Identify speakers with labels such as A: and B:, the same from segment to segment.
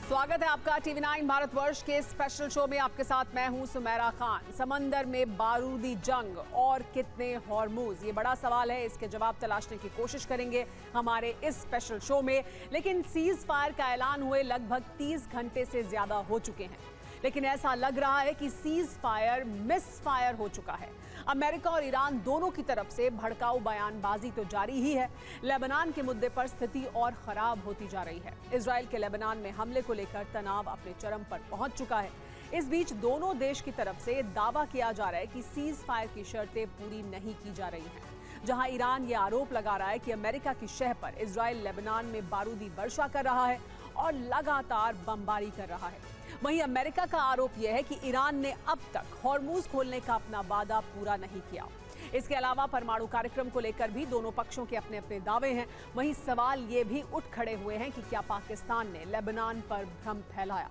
A: स्वागत है आपका टीवी 9 भारतवर्ष के स्पेशल शो में। आपके साथ मैं हूं सुमेरा खान। समंदर में बारूदी जंग और कितने हॉर्मूज, ये बड़ा सवाल है। इसके जवाब तलाशने की कोशिश करेंगे हमारे इस स्पेशल शो में। लेकिन सीज फायर का ऐलान हुए लगभग 30 घंटे से ज्यादा हो चुके हैं, लेकिन ऐसा लग रहा है कि सीज फायर मिस फायर हो चुका है। अमेरिका और ईरान दोनों की तरफ से भड़काऊ बयानबाजी तो जारी ही है। लेबनान के मुद्दे पर स्थिति और खराब होती जा रही है। इजरायल के लेबनान में हमले को लेकर तनाव अपने चरम पर पहुंच चुका है। इस बीच दोनों देश की तरफ से दावा किया जा रहा है कि सीज फायर की शर्तें पूरी नहीं की जा रही हैं। जहां ईरान ये आरोप लगा रहा है कि अमेरिका की शह पर इजरायल लेबनान में बारूदी वर्षा कर रहा है और लगातार बमबारी कर रहा है। वहीं अमेरिका का आरोप यह है कि ईरान ने अब तक हॉर्मूज खोलने का अपना वादा पूरा नहीं किया। इसके अलावा परमाणु कार्यक्रम को लेकर भी दोनों पक्षों के अपने अपने दावे हैं। वहीं सवाल ये भी उठ खड़े हुए हैं कि क्या पाकिस्तान ने लेबनान पर भ्रम फैलाया।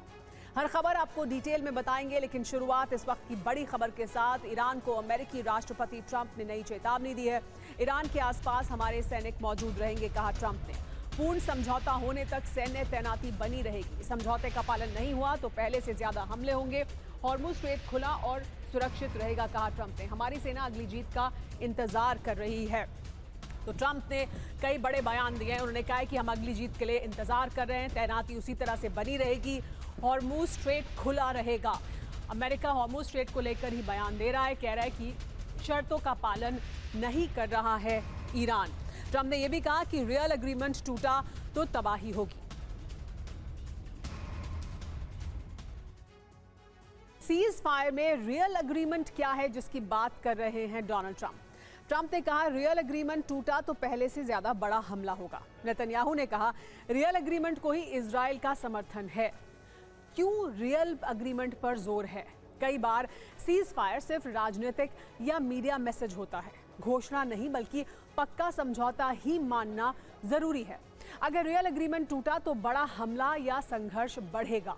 A: हर खबर आपको डिटेल में बताएंगे, लेकिन शुरुआत इस वक्त की बड़ी खबर के साथ। ईरान को अमेरिकी राष्ट्रपति ट्रंप ने नई चेतावनी दी है। ईरान के आसपास हमारे सैनिक मौजूद रहेंगे, कहा ट्रंप ने। पूर्ण समझौता होने तक सैन्य तैनाती बनी रहेगी। समझौते का पालन नहीं हुआ तो पहले से ज्यादा हमले होंगे। हॉर्मुज स्ट्रेट खुला और सुरक्षित रहेगा, कहा ट्रंप ने। हमारी सेना अगली जीत का इंतजार कर रही है। तो ट्रंप ने कई बड़े बयान दिए हैं। उन्होंने कहा है कि हम अगली जीत के लिए इंतजार कर रहे हैं, तैनाती उसी तरह से बनी रहेगी, हॉर्मुज स्ट्रेट खुला रहेगा। अमेरिका हॉर्मुज स्ट्रेट को लेकर ही बयान दे रहा है, कह रहा है कि शर्तों का पालन नहीं कर रहा है ईरान। ट्रंप ने यह भी कहा कि रियल एग्रीमेंट टूटा तो तबाही होगी। सीज फायर में रियल एग्रीमेंट क्या है जिसकी बात कर रहे हैं डोनाल्ड ट्रंप। ट्रंप ने कहा रियल एग्रीमेंट टूटा तो पहले से ज्यादा बड़ा हमला होगा। नेतन्याहू ने कहा रियल एग्रीमेंट को ही इजराइल का समर्थन है। क्यों रियल एग्रीमेंट पर जोर है? कई बार सीज फायर सिर्फ राजनीतिक या मीडिया मैसेज होता है, घोषणा नहीं बल्कि पक्का समझौता ही मानना जरूरी है। अगर रियल एग्रीमेंट टूटा तो बड़ा हमला या संघर्ष बढ़ेगा।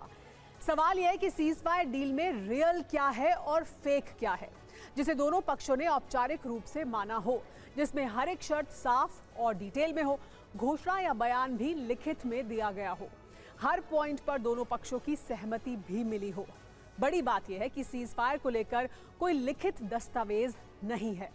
A: सवाल यह है कि सीज फायर डील में रियल क्या है और फेक क्या है, जिसे दोनों पक्षों ने औपचारिक रूप से माना हो, जिसमें हर एक शर्त साफ और डिटेल में हो, घोषणा या बयान भी लिखित में दिया गया हो, हर पॉइंट पर दोनों पक्षों की सहमति भी मिली हो। बड़ी बात यह है कि सीज फायर को लेकर कोई लिखित दस्तावेज नहीं है।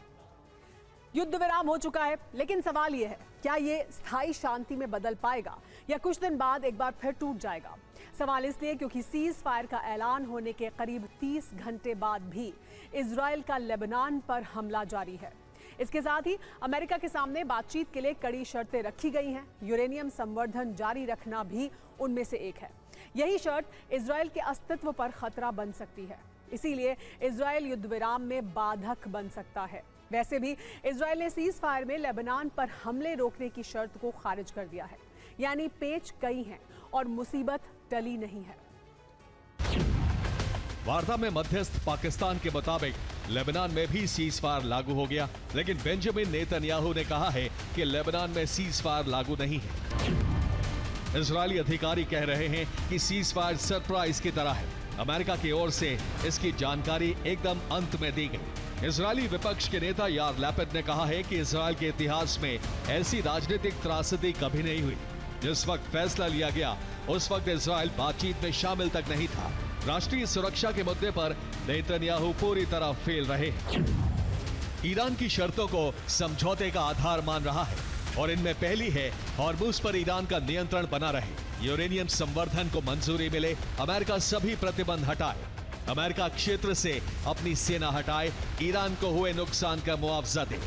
A: युद्ध विराम हो चुका है, लेकिन सवाल यह है क्या यह स्थायी शांति में बदल पाएगा या कुछ दिन बाद एक बार फिर टूट जाएगा। सवाल इसलिए क्योंकि सीज फायर का ऐलान होने के करीब 30 घंटे बाद भी इजरायल का लेबनान पर हमला जारी है। इसके साथ ही अमेरिका के सामने बातचीत के लिए कड़ी शर्तें रखी गई हैं। यूरेनियम संवर्धन जारी रखना भी उनमें से एक है। यही शर्त इजरायल के अस्तित्व पर खतरा बन सकती है, इसीलिए इजरायल युद्ध विराम में बाधक बन सकता है। वैसे भी इजरायल ने सीज फायर में लेबनान पर हमले रोकने की शर्त को खारिज कर दिया है, यानी पेच कई हैं और मुसीबत टली नहीं है।
B: वार्ता में मध्यस्थ पाकिस्तान के मुताबिक लेबनान में भी सीज फायर लागू हो गया, लेकिन बेंजामिन नेतन्याहू ने कहा है कि लेबनान में सीज फायर लागू नहीं है। इजरायली अधिकारी कह रहे हैं कि सीज फायर सरप्राइज की तरह है। अमेरिका की ओर से इसकी जानकारी एकदम अंत में दी गई। इजरायली विपक्ष के नेता यार लैपिड ने कहा है कि इजरायल के इतिहास में ऐसी राजनीतिक त्रासदी कभी नहीं हुई। जिस वक्त फैसला लिया गया उस वक्त इजरायल बातचीत में शामिल तक नहीं था। राष्ट्रीय सुरक्षा के मुद्दे पर नेतन्याहू पूरी तरह फेल रहे। ईरान की शर्तों को समझौते का आधार मान रहा है और इनमें पहली है हॉर्मुज पर ईरान का नियंत्रण बना रहे, यूरेनियम संवर्धन को मंजूरी मिले, अमेरिका सभी प्रतिबंध हटाए, अमेरिका क्षेत्र से अपनी सेना हटाए, ईरान को हुए नुकसान का मुआवजा दे।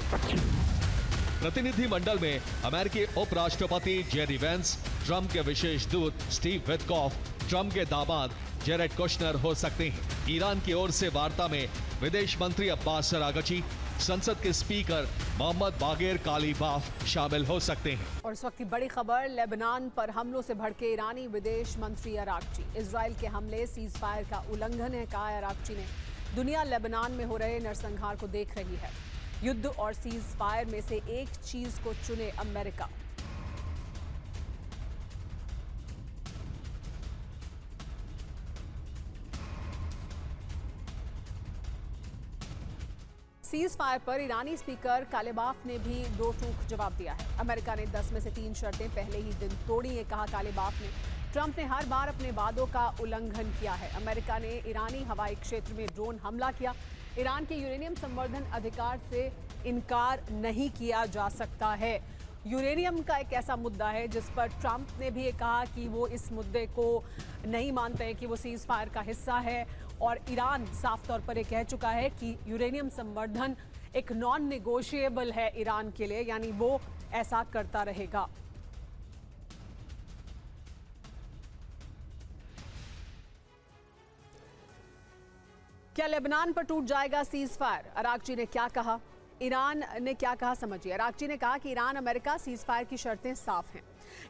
B: प्रतिनिधि मंडल में अमेरिकी उपराष्ट्रपति जेडी वेंस, ट्रंप के विशेष दूत स्टीव विटकॉफ, ट्रंप के दामाद जेरेड कुशनर हो सकते हैं। ईरान की ओर से वार्ता में विदेश मंत्री अब्बास अरागची, संसद के स्पीकर मोहम्मद बागेर कालीबाफ शामिल हो सकते हैं।
A: और इस वक्त की बड़ी खबर, लेबनान पर हमलों से भड़के ईरानी विदेश मंत्री अरागची। इजरायल के हमले सीज फायर का उल्लंघन है, कहा अरागची ने। दुनिया लेबनान में हो रहे नरसंहार को देख रही है। युद्ध और सीज फायर में से एक चीज को चुने अमेरिका। सीज फायर पर ईरानी स्पीकर कालिबाफ ने भी दो टूक जवाब दिया है। अमेरिका ने 10 में से 3 शर्तें पहले ही दिन तोड़ी हैं, कहा कालिबाफ ने। ट्रंप ने हर बार अपने वादों का उल्लंघन किया है। अमेरिका ने ईरानी हवाई क्षेत्र में ड्रोन हमला किया। ईरान के यूरेनियम संवर्धन अधिकार से इनकार नहीं किया जा सकता है। यूरेनियम का एक ऐसा मुद्दा है जिस पर ट्रंप ने भी ये कहा कि वो इस मुद्दे को नहीं मानते हैं कि वो सीज फायर का हिस्सा है, और ईरान साफ तौर पर ये कह चुका है कि यूरेनियम संवर्धन एक नॉन नेगोशिएबल है ईरान के लिए, यानी वो ऐसा करता रहेगा। क्या लेबनान पर टूट जाएगा सीज फायर? अरागची ने क्या कहा, ईरान ने क्या कहा, समझिए। अरागची ने कहा कि ईरान अमेरिका सीज फायर की शर्तें साफ हैं।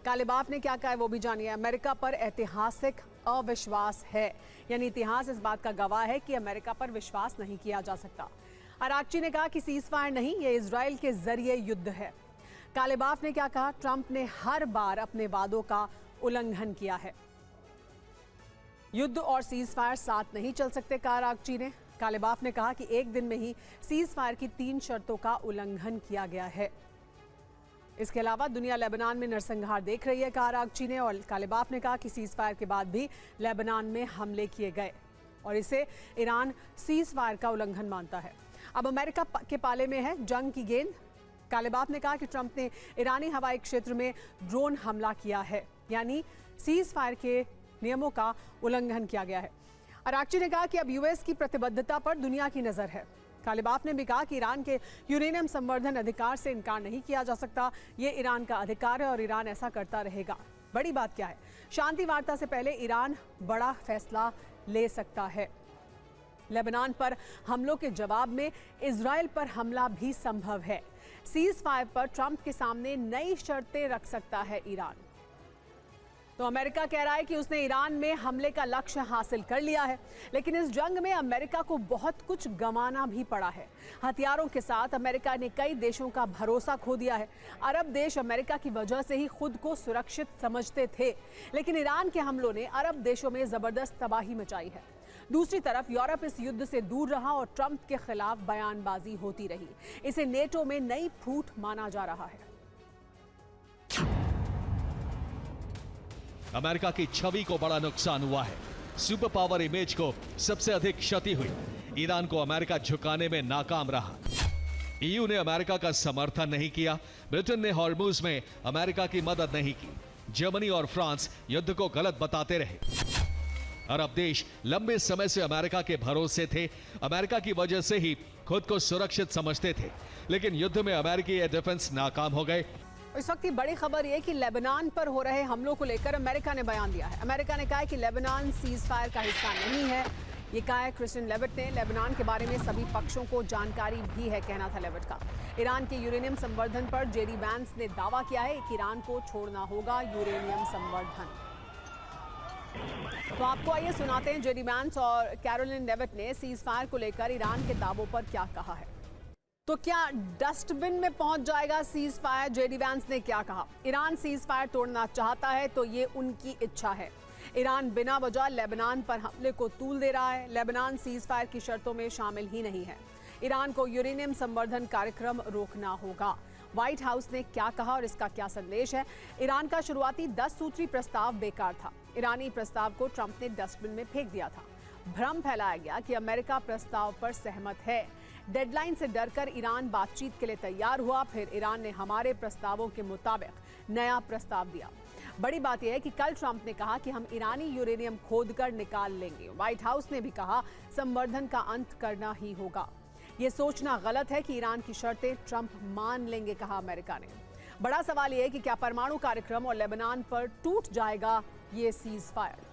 A: कालिबाफ ने क्या कहा है वो भी जानिए। अमेरिका पर ऐतिहासिक अविश्वास है, यानी इतिहास इस बात का गवाह है कि अमेरिका पर विश्वास नहीं किया जा सकता। अरागची ने कहा कि सीज फायर नहीं, ये इजराइल के जरिए युद्ध है। कालिबाफ ने क्या कहा, ट्रंप ने हर बार अपने वादों का उल्लंघन किया है। युद्ध और सीज फायर साथ नहीं चल सकते, कहा अरागची ने। कालिबाफ ने कहा कि एक दिन में ही सीज फायर की 3 शर्तों का उल्लंघन किया गया है। इसके अलावा दुनिया लेबनान में नरसंहार देख रही है, कहा अरागची ने। और कालिबाफ ने कहा कि सीज फायर के बाद भी लेबनान में हमले किए गए और इसे ईरान सीज फायर का उल्लंघन मानता है। अब अमेरिका के पाले में है जंग की गेंद। कालिबाफ ने कहा कि ट्रंप ने ईरानी हवाई क्षेत्र में ड्रोन हमला किया है, यानी सीज फायर के नियमों का उल्लंघन किया गया है। अरागची ने कहा कि अब यूएस की प्रतिबद्धता पर दुनिया की नजर है। कालिबाफ ने भी कहा कि ईरान के यूरेनियम संवर्धन अधिकार से इनकार नहीं किया जा सकता, ये ईरान का अधिकार है और ईरान ऐसा करता रहेगा। बड़ी बात क्या है, शांति वार्ता से पहले ईरान बड़ा फैसला ले सकता है। लेबनान पर हमलों के जवाब में इजराइल पर हमला भी संभव है। सीज फायर पर ट्रंप के सामने नई शर्तें रख सकता है ईरान। तो अमेरिका कह रहा है कि उसने ईरान में हमले का लक्ष्य हासिल कर लिया है, लेकिन इस जंग में अमेरिका को बहुत कुछ गंवाना भी पड़ा है। हथियारों के साथ अमेरिका ने कई देशों का भरोसा खो दिया है। अरब देश अमेरिका की वजह से ही खुद को सुरक्षित समझते थे, लेकिन ईरान के हमलों ने अरब देशों में जबरदस्त तबाही मचाई है। दूसरी तरफ यूरोप इस युद्ध से दूर रहा और ट्रंप के खिलाफ बयानबाजी होती रही। इसे नेटो में नई फूट माना जा रहा है।
B: अमेरिका की छवि को बड़ा नुकसान हुआ है। सुपर पावर इमेज को सबसे अधिक क्षति हुई। ईरान को अमेरिका झुकाने में नाकाम रहा। ईयू ने अमेरिका का समर्थन नहीं किया। ब्रिटेन ने हॉर्मुज में अमेरिका की मदद नहीं की। जर्मनी और फ्रांस युद्ध को गलत बताते रहे। अरब देश लंबे समय से अमेरिका के भरोसे थे। अमेरिका की वजह से ही खुद को सुरक्षित समझते थे, लेकिन युद्ध में अमेरिकी एयर डिफेंस नाकाम हो गए।
A: इस वक्त की बड़ी खबर यह कि लेबनान पर हो रहे हमलों को लेकर अमेरिका ने बयान दिया है। अमेरिका ने कहा है कि लेबनान सीज फायर का हिस्सा नहीं है। ये कहा है क्रिस्टियन लेविट ने। लेबनान के बारे में सभी पक्षों को जानकारी भी है, कहना था लेविट का। ईरान के यूरेनियम संवर्धन पर जेडी वैंस ने दावा किया है कि ईरान को छोड़ना होगा यूरेनियम संवर्धन। तो आपको आइए सुनाते हैं जेडी वैंस और कैरोलिन लेविट ने सीज फायर को लेकर ईरान के दावों पर क्या कहा है। तो क्या डस्टबिन में पहुंच जाएगा सीज फायर? जेडी वैंस ने क्या कहा, ईरान सीज फायर तोड़ना चाहता है तो ये उनकी इच्छा है। ईरान बिना वजह लेबनान पर हमले को तूल दे रहा है। लेबनान सीज फायर की शर्तों में शामिल ही नहीं है। ईरान को यूरेनियम संवर्धन कार्यक्रम रोकना होगा। व्हाइट हाउस ने क्या कहा और इसका क्या संदेश है? ईरान का शुरुआती 10 सूत्री प्रस्ताव बेकार था। ईरानी प्रस्ताव को ट्रंप ने डस्टबिन में फेंक दिया था। भ्रम फैलाया गया कि अमेरिका प्रस्ताव पर सहमत है। डेडलाइन से डरकर ईरान बातचीत के लिए तैयार हुआ, फिर ईरान ने हमारे प्रस्तावों के मुताबिक नया प्रस्ताव दिया। बड़ी बात यह है कि कल ट्रंप ने कहा कि हम ईरानी यूरेनियम खोदकर निकाल लेंगे। व्हाइट हाउस ने भी कहा संवर्धन का अंत करना ही होगा। ये सोचना गलत है कि ईरान की शर्तें ट्रंप मान लेंगे, कहा अमेरिका ने। बड़ा सवाल यह है कि क्या परमाणु कार्यक्रम और लेबनान पर टूट जाएगा ये सीज फायर?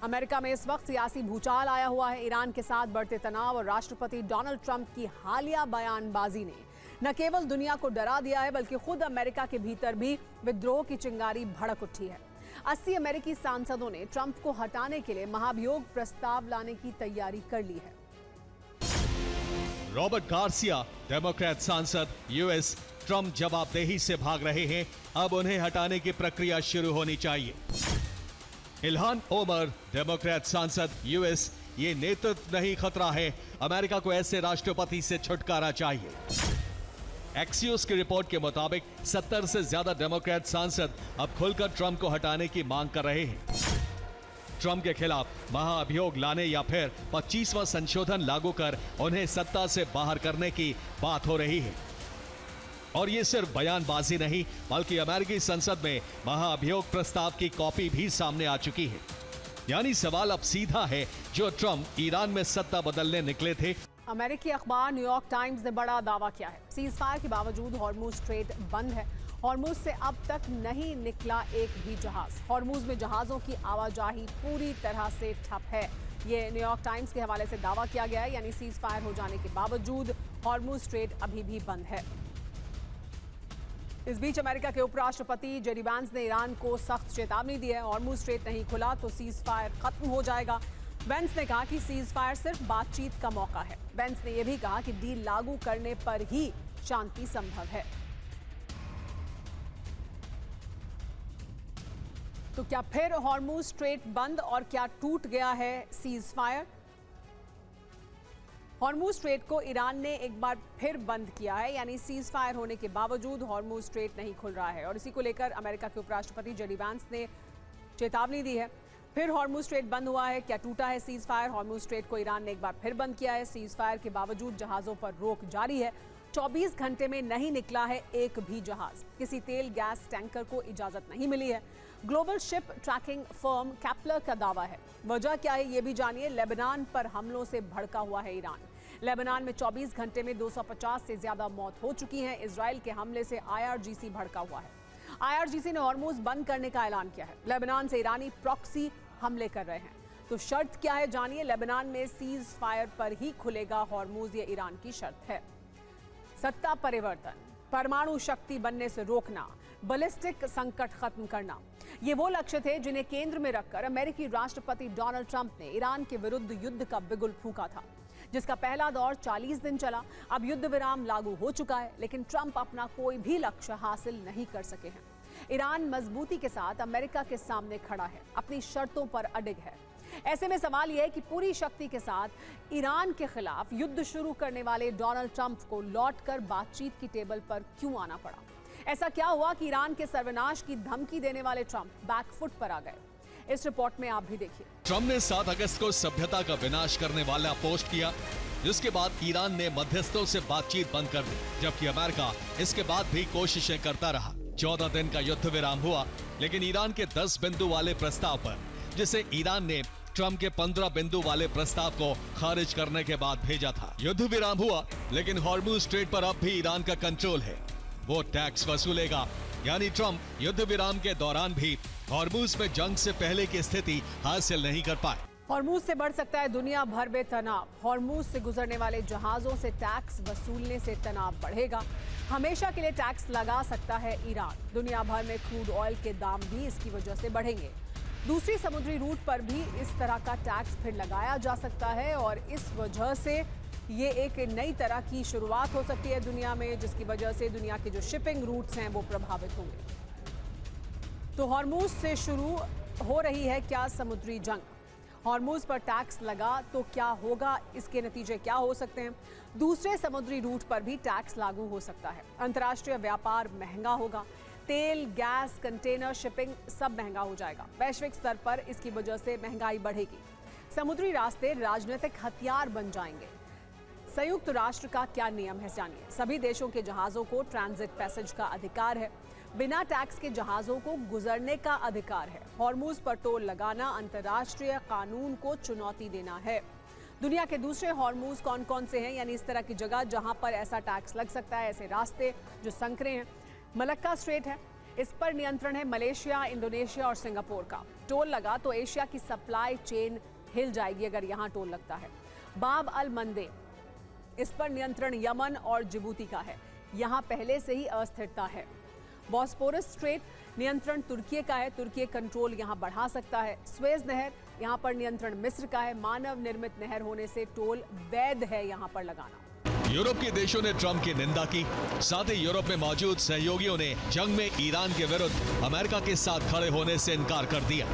A: अमेरिका में इस वक्त सियासी भूचाल आया हुआ है। ईरान के साथ बढ़ते तनाव और राष्ट्रपति डोनाल्ड ट्रंप की हालिया बयानबाजी ने न केवल दुनिया को डरा दिया है, बल्कि खुद अमेरिका के भीतर भी विद्रोह की चिंगारी भड़क उठी है। 80 अमेरिकी सांसदों ने ट्रंप को हटाने के लिए महाभियोग प्रस्ताव लाने की तैयारी कर ली है।
B: रॉबर्ट गार्सिया, डेमोक्रेट सांसद, यूएस, ट्रंप जवाबदेही से भाग रहे हैं। अब उन्हें हटाने की प्रक्रिया शुरू होनी चाहिए। इल्हान ओमर, डेमोक्रेट सांसद, यूएस, ये नेतृत्व नहीं खतरा है। अमेरिका को ऐसे राष्ट्रपति से छुटकारा चाहिए। एक्सियोस की रिपोर्ट के मुताबिक 70 से ज्यादा डेमोक्रेट सांसद अब खुलकर ट्रंप को हटाने की मांग कर रहे हैं। ट्रंप के खिलाफ महाअभियोग लाने या फिर 25वां संशोधन लागू कर उन्हें सत्ता से बाहर करने की बात हो रही है। और ये सिर्फ बयानबाजी नहीं, बल्कि अमेरिकी संसद में महाअभियोग प्रस्ताव की कॉपी भी सामने आ चुकी है। यानी सवाल अब सीधा है, जो ट्रंप ईरान में सत्ता बदलने निकले थे।
A: अमेरिकी अखबार न्यूयॉर्क टाइम्स ने बड़ा दावा किया है। सीज फायर के बावजूद हॉर्मुज स्ट्रेट बंद है। हॉर्मुज से अब तक नहीं निकला एक भी जहाज। हॉर्मुज में जहाजों की आवाजाही पूरी तरह से ठप है। ये न्यूयॉर्क टाइम्स के हवाले से दावा किया गया है। यानी सीज फायर हो जाने के बावजूद हॉर्मुज स्ट्रेट अभी भी बंद है। इस बीच अमेरिका के उपराष्ट्रपति जेडी वांस ने ईरान को सख्त चेतावनी दी है। हॉर्मुज स्ट्रेट नहीं खुला तो सीज फायर खत्म हो जाएगा। वांस ने कहा कि सीज फायर सिर्फ बातचीत का मौका है। वांस ने यह भी कहा कि डील लागू करने पर ही शांति संभव है। तो क्या फिर हॉर्मुज स्ट्रेट बंद और क्या टूट गया है सीज फायर? हॉर्मुज स्ट्रेट को ईरान ने एक बार फिर बंद किया है। यानी सीज फायर होने के बावजूद हॉर्मुज स्ट्रेट नहीं खुल रहा है और इसी को लेकर अमेरिका के उपराष्ट्रपति जेडी वांस ने चेतावनी दी है। फिर हॉर्मुज स्ट्रेट बंद हुआ है। क्या टूटा है सीज फायर? हॉर्मुज स्ट्रेट को ईरान ने एक बार फिर बंद किया है। सीज फायर के बावजूद जहाजों पर रोक जारी है। 24 घंटे में नहीं निकला है एक भी जहाज। किसी तेल गैस टैंकर को इजाजत नहीं मिली है। Global ship tracking firm Kepler का दावा है। वजह क्या है ये भी जानिए। लेबनान पर हमलों से भड़का हुआ है ईरान। लेबनान में 24 घंटे में 250 से ज्यादा मौत हो चुकी है। इजराइल के हमले से IRGC भड़का हुआ है। IRGC ने हॉर्मुज बंद करने का ऐलान किया है। लेबनान से ईरानी प्रॉक्सी हमले कर रहे हैं। तो शर्त क्या है जानिए। लेबनान में सीज फायर पर ही खुलेगा हॉर्मुज, ये ईरान की शर्त है। सत्ता परिवर्तन, परमाणु शक्ति बनने से रोकना, बैलिस्टिक संकट खत्म करना, ये वो लक्ष्य थे जिन्हें केंद्र में रखकर अमेरिकी राष्ट्रपति डोनाल्ड ट्रंप ने ईरान के विरुद्ध युद्ध का बिगुल फूंका था, जिसका पहला दौर 40 दिन चला। अब युद्ध विराम लागू हो चुका है, लेकिन ट्रंप अपना कोई भी लक्ष्य हासिल नहीं कर सके हैं। ईरान मजबूती के साथ अमेरिका के सामने खड़ा है, अपनी शर्तों पर अडिग है। ऐसे में सवाल यह है कि पूरी शक्ति के साथ ईरान के खिलाफ युद्ध शुरू करने वाले डोनाल्ड ट्रंप को लौटकर बातचीत की टेबल पर क्यों आना पड़ा? ऐसा क्या हुआ कि ईरान के सर्वनाश की धमकी देने वाले ट्रंप बैकफुट पर आ गए? इस रिपोर्ट में आप भी देखिए।
B: ट्रंप ने 7 अगस्त को सभ्यता का विनाश करने वाला पोस्ट किया, जिसके बाद ईरान ने मध्यस्थों से बातचीत बंद कर दी, जबकि अमेरिका इसके बाद भी कोशिशें करता रहा। 14 दिन का युद्ध विराम हुआ, लेकिन ईरान के 10 बिंदु वाले प्रस्ताव पर, जिसे ईरान ने ट्रंप के 15 बिंदु वाले प्रस्ताव को खारिज करने के बाद भेजा था। युद्ध विराम हुआ, लेकिन हॉर्मुज स्ट्रेट पर अब भी ईरान का कंट्रोल है। वो टैक्स वसूलेगा। यानी ट्रंप युद्ध विराम के दौरान भी हॉर्मुज में जंग से पहले की स्थिति हासिल नहीं कर पाए।
A: हॉर्मुज से बढ़ सकता है दुनिया भर में तनाव। हॉर्मुज से गुजरने वाले जहाजों से टैक्स वसूलने से तनाव बढ़ेगा। हमेशा के लिए टैक्स लगा सकता है ईरान। दुनिया भर में क्रूड ऑयल के दाम भी इसकी वजह से बढ़ेंगे। दूसरी समुद्री रूट पर भी इस तरह का टैक्स फिर लगाया जा सकता है और इस वजह से ये एक नई तरह की शुरुआत हो सकती है दुनिया में, जिसकी वजह से दुनिया के जो शिपिंग रूट्स हैं वो प्रभावित होंगे। तो हॉर्मुज से शुरू हो रही है क्या समुद्री जंग? हॉर्मुज पर टैक्स लगा तो क्या होगा? इसके नतीजे क्या हो सकते हैं? दूसरे समुद्री रूट पर भी टैक्स लागू हो सकता है। अंतर्राष्ट्रीय व्यापार महंगा होगा। तेल, गैस, कंटेनर शिपिंग सब महंगा हो जाएगा। वैश्विक स्तर पर इसकी वजह से महंगाई बढ़ेगी। समुद्री रास्ते राजनीतिक हथियार बन जाएंगे। संयुक्त राष्ट्र का क्या नियम है जानिए। सभी देशों के जहाजों को ट्रांजिट पैसेज का अधिकार है। बिना टैक्स के जहाजों को गुजरने का अधिकार है। हॉर्मुज पर टोल लगाना अंतर्राष्ट्रीय कानून को चुनौती देना है। दुनिया के दूसरे हॉर्मुज कौन कौन से हैं, यानी इस तरह की जगह जहां पर ऐसा टैक्स लग सकता है, ऐसे रास्ते जो संकरे हैं। मलक्का स्ट्रेट है, इस पर नियंत्रण है मलेशिया, इंडोनेशिया और सिंगापुर का। टोल लगा तो एशिया की सप्लाई चेन हिल जाएगी अगर यहाँ टोल लगता है। बाब अल मंदे, इस पर नियंत्रण यमन और जिबूती का है। यहाँ पहले से ही अस्थिरता है। बॉस्पोरस स्ट्रेट, नियंत्रण तुर्की का है। तुर्की कंट्रोल यहाँ बढ़ा सकता है। स्वेज नहर, यहाँ पर नियंत्रण मिस्र का है। मानव निर्मित नहर होने से टोल वैध है यहाँ पर लगाना।
B: यूरोप के देशों ने ट्रंप की निंदा की। साथ ही यूरोप में मौजूद सहयोगियों ने जंग में ईरान के विरुद्ध अमेरिका के साथ खड़े होने से इनकार कर दिया।